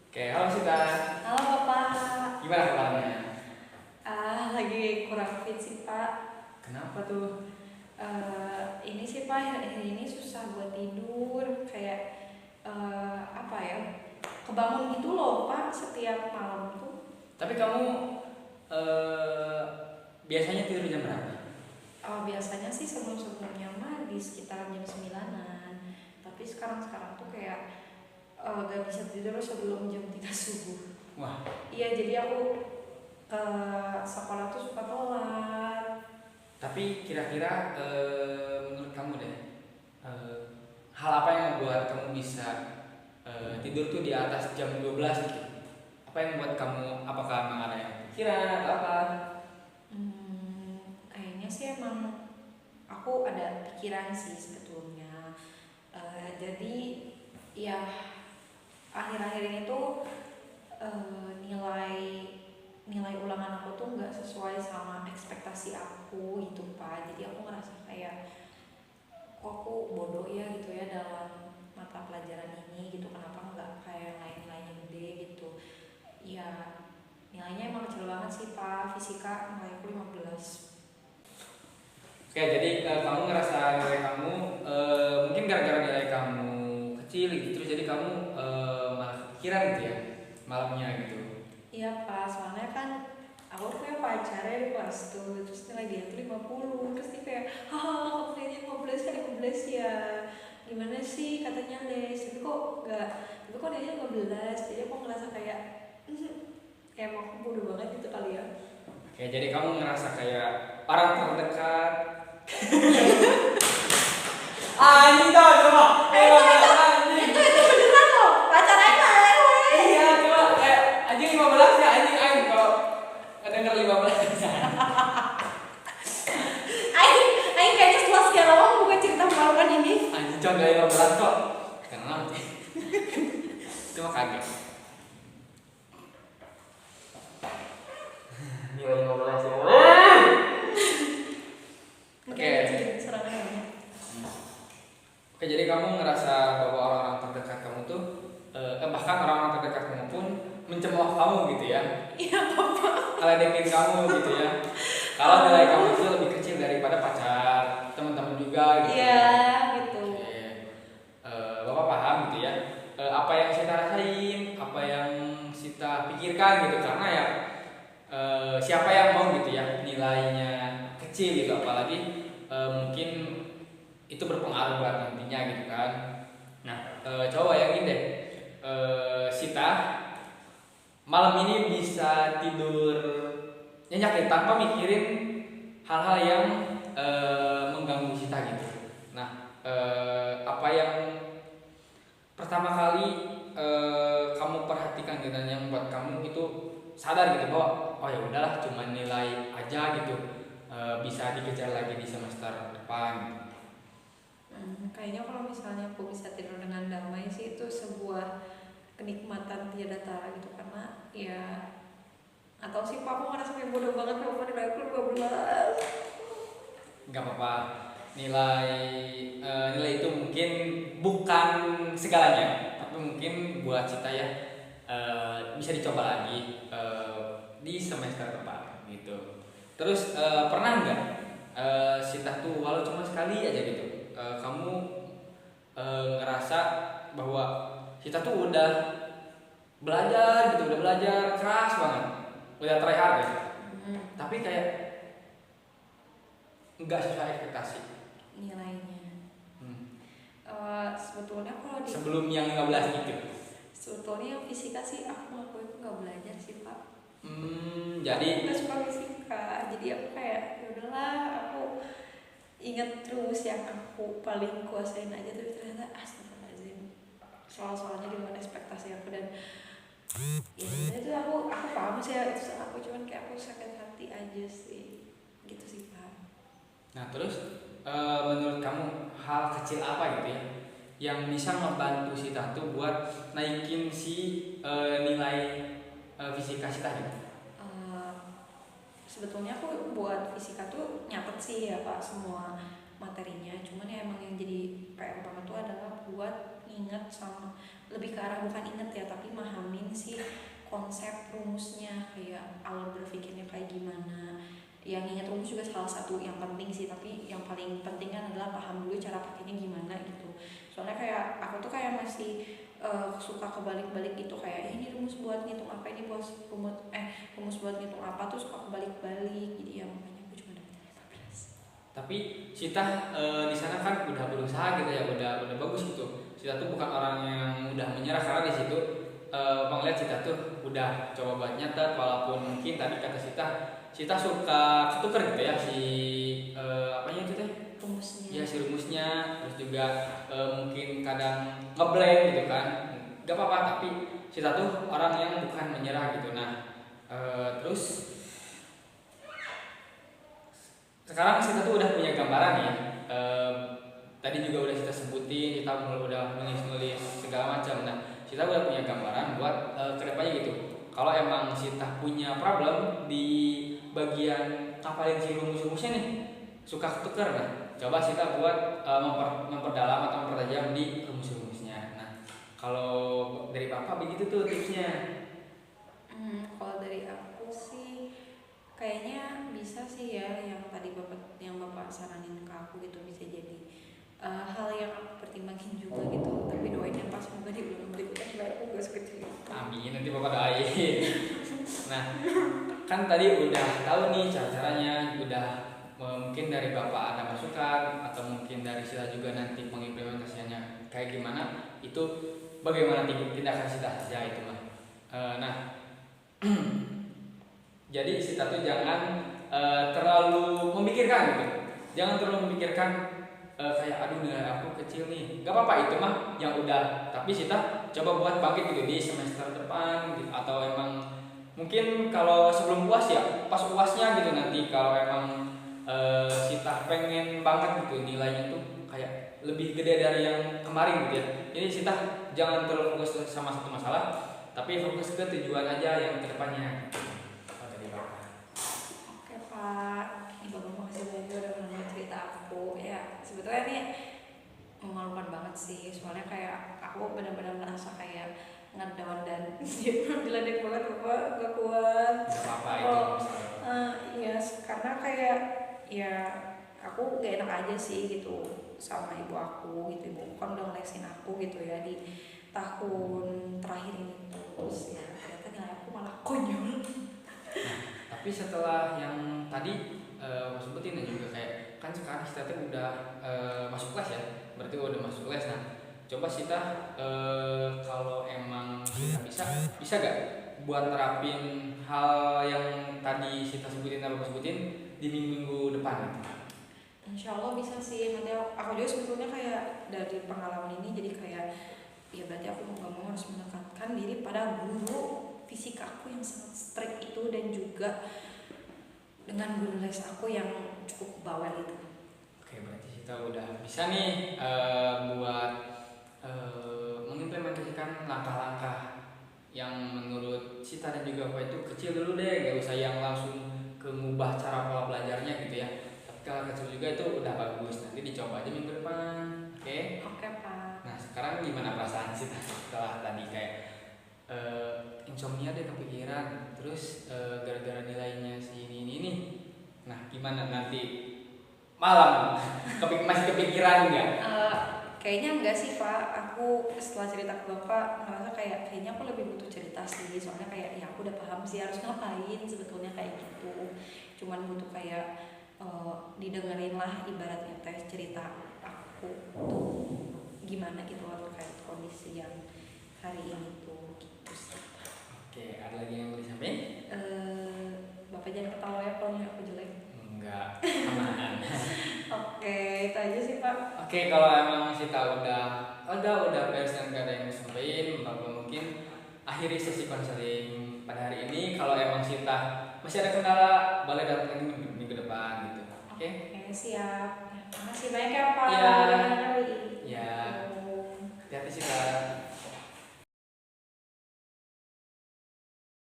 Oke, halo Sita. Halo Bapak. Gimana kabarnya? Lagi kurang fit sih Pak. Kenapa tuh? Ini sih Pak, akhir-akhir ini susah buat tidur. Kayak apa ya? Kebangun gitu loh Pak setiap malam tuh. Tapi kamu eh, biasanya tidur jam berapa? Biasanya sih sebelum-sebelumnya mah di sekitar jam 9-an. Tapi sekarang tuh kayak gak bisa tidur sebelum jam 3 subuh. Wah, Iya, jadi aku ke sekolah tuh suka telat. tapi kira-kira menurut kamu deh, eh, hal apa yang membuat kamu bisa tidur tuh di atas jam 12 gitu? Apa yang membuat kamu, apakah memang ada yang pikiran atau apa? Kayaknya sih emang aku ada pikiran sih sebetulnya. Jadi ya akhir-akhir ini tuh nilai nilai ulangan aku tuh nggak sesuai sama ekspektasi aku gitu Pak. Jadi aku ngerasa kayak kok aku bodoh ya gitu ya dalam mata pelajaran ini gitu. Kenapa nggak kayak yang lain nilainya gede gitu. Ya nilainya emang kecil banget sih Pak. Fisika nilai aku 15. Oke, jadi kamu ngerasa nilai kamu mungkin gara-gara nilai kamu kecil gitu, terus jadi kamu malah kepikiran gitu ya malamnya gitu. Iya Pak, soalnya kan aku punya pacar ya di kelas tuh, terus nilai dia tuh 50, terus dia kayak, haha kamu nilainya 15 ya 15 ya, gimana sih katanya les, tapi kok nilainya 15, jadi aku ngerasa kayak, kayak emang aku bodoh banget gitu kali ya. Oke, jadi kamu ngerasa kayak orang terdekat. Anjing tau coba. Anjing. Itu beneran loh, pacar aja. Iya, coba anjing 15 ya anjing aing kalau denger 15. Aing kayaknya setelah sekian lama bukan cerita memalukan ini. Anjing coba 15 kok. Karena cuma kaget. Nilai 15 ya. Oke. Oke, jadi kamu ngerasa bahwa orang-orang terdekat kamu tuh bahkan orang-orang terdekat kamu pun mencemooh kamu gitu ya. Iya Bapak. Ngeledekin kamu gitu ya. Kalau nilai kamu itu lebih kecil daripada pacar, teman-teman juga gitu. Iya gitu. Oke. Bapak paham gitu ya. Apa yang Sita rasain, apa yang Sita pikirkan gitu, karena ya siapa yang mau gitu ya nilainya kecil gitu, apalagi mungkin itu berpengaruh buat nantinya gitu kan. Nah, coba bayangin deh, Sita malam ini bisa tidur nyenyak ya tanpa mikirin hal-hal yang mengganggu Sita gitu. Nah, apa yang pertama kali kamu perhatikan gitu dan yang buat kamu itu sadar gitu bahwa oh ya udahlah cuma nilai aja gitu, bisa dikejar lagi di semester depan gitu. Kayaknya kalau misalnya aku bisa tidur dengan damai sih itu sebuah kenikmatan tiada tara gitu, karena ya atau sih Pak, aku ngerasa kayak bodoh banget kalau nilai aku 12. Nggak apa-apa, nilai itu mungkin bukan segalanya, tapi mungkin buat Cita ya bisa dicoba lagi di semester depan gitu. Terus pernah nggak Sita tuh walau cuma sekali aja gitu kamu ngerasa bahwa kita tuh udah belajar gitu, udah belajar keras banget, udah try hard ya, tapi kayak nggak sesuai ekspektasi Nilainya sebetulnya kalau di sebelum yang 15 gitu. sebetulnya yang fisika sih aku nggak belajar sih Pak. Jadi Aku nggak suka fisika, jadi aku kayak ya udahlah, aku ingat terus yang aku paling kuasain aja, tapi ternyata astagfirullahaladzim soal-soalnya di luar ekspektasi aku, dan ya itu aku paham sih ya, itu aku cuman kayak aku sakit hati aja sih gitu sih Pak. nah terus menurut kamu hal kecil apa gitu ya yang bisa ngebantu si Tatu buat naikin si nilai fisika Sita gitu? Sebetulnya aku buat fisika tuh nyatet sih ya Pak semua materinya, cuman ya emang yang jadi PR banget tuh adalah buat inget sama lebih ke arah bukan inget ya tapi mahamin sih konsep rumusnya kayak alur berpikirnya kayak gimana. Yang ingat rumus juga salah satu yang penting sih, tapi yang paling penting kan adalah paham dulu cara pakainya gimana gitu. Soalnya kayak aku tuh kayak masih suka kebalik-balik gitu, kayak ini rumus buat ngitung apa, ini rumus buat ngitung apa tuh suka kebalik-balik. Jadi ya makanya aku cuma dapat 15. Tapi Sita di sana kan udah berusaha gitu ya, udah bagus gitu. Sita tuh bukan orang yang mudah menyerah karena di situ melihat Sita tuh udah coba buat nyatet, walaupun mungkin tadi kata Sita suka ketuker gitu ya si apanya itu teh? Rumusnya. Ya si rumusnya, terus juga mungkin kadang ngeblank gitu kan. Gak apa-apa, tapi Sita tuh orang yang bukan menyerah gitu. Nah, terus sekarang Sita tuh udah punya gambaran ya. Tadi juga udah Sita sebutin, kita udah nulis segala macam. Nah, Sita udah punya gambaran buat kedepannya gitu. Kalau emang Sita punya problem di bagian ngapalin si rumus-rumusnya nih, suka ketuker, nah coba Sita buat memperdalam atau mempertajam di rumus-rumusnya. Nah, kalau dari Bapak begitu tuh tipsnya. Kalau dari aku sih kayaknya bisa sih ya yang tadi bapak saranin ke aku gitu, bisa jadi hal yang aku pertimbangin juga gitu. Tapi doain pas semoga di bulan berikutnya supaya aku gak sekecil itu. Amin, nanti Bapak doain. Nah, kan tadi udah tahu nih caranya, udah mungkin dari Bapak ada masukan atau mungkin dari Sita juga nanti pengimplementasiannya kayak gimana, itu bagaimana tindakan Sita ya itu mah. Nah, jadi Sita tuh jangan terlalu memikirkan gitu, jangan terlalu memikirkan kayak aduh nilai aku kecil nih, gak apa-apa itu mah yang udah, tapi Sita coba buat bangkit gitu di semester depan gitu, atau emang mungkin kalau sebelum UAS ya pas UASnya gitu nanti kalau emang Sita pengen banget gitu nilainya tuh kayak lebih gede dari yang kemarin gitu ya. Jadi Sita jangan terlalu fokus sama satu masalah, tapi fokus ke tujuan aja yang kedepannya. Oh, tadi Bapak. Oke Pak, ini Bapak makasih banyak udah mendengar cerita aku. Ya sebetulnya ini memalukan banget sih, soalnya kayak aku benar-benar merasa kayak ngedown dan diledek banget Bapak, gak kuat. Gak apa-apa itu masalah. Iya, karena kayak ya aku gak enak aja sih gitu sama ibu aku gitu. Ibu kan udah ngelesin aku gitu ya di tahun terakhir ini, terus ya ternyata nilai aku malah konyol. Nah, tapi setelah yang tadi aku sebutin dan juga kayak kan sekarang Sita tuh udah masuk kelas ya, berarti udah masuk kelas. Nah, coba Sita kalau emang Sita bisa gak buat nerapin hal yang tadi Sita sebutin atau aku sebutin di minggu depan gitu. Insya Allah bisa sih, nanti aku juga sebetulnya kayak dari pengalaman ini jadi kayak ya berarti aku mau gak mau harus menekankan diri pada guru fisika aku yang sangat strict itu, dan juga dengan guru les aku yang cukup bawel itu. Oke, berarti Sita udah bisa nih buat mengimplementasikan langkah-langkah yang menurut Sita dan juga Bapak itu kecil dulu deh, gak usah yang langsung ke ngubah cara pola belajarnya gitu ya. Tapi kalau kecil juga itu udah bagus, nanti dicoba aja minggu depan. Oke? Oke Pak. Nah sekarang gimana perasaan Sita setelah tadi kayak insomnia deh kepikiran, terus gara-gara nilainya si ini nih. Nah gimana nanti malam masih kepikiran nggak? Kayaknya enggak sih Pak, aku setelah cerita ke Bapak ngerasa kayaknya aku lebih butuh cerita sih, soalnya kayak ya aku udah paham sih harus ngapain sebetulnya kayak gitu, cuman butuh kayak didengerin lah ibaratnya tes cerita aku tuh gimana gitu terkait kondisi yang hari ini tuh gitu sih. Oke, ada lagi yang mau disampaikan? Bapak jangan ketawa ya kalau aku jelek. Enggak, aman. Oke, itu aja sih Pak. Oke, kalau emang Sita udah beres dan gak ada yang mau sampaikan, Bapak mungkin akhiri sesi konseling pada hari ini. Kalau emang Sita masih ada kendala, boleh datang lagi minggu depan gitu. Oke? Oke, siap. Makasih banyak ya Pak. Iya. Udah dengerin. Ya. Hati-hati Sita.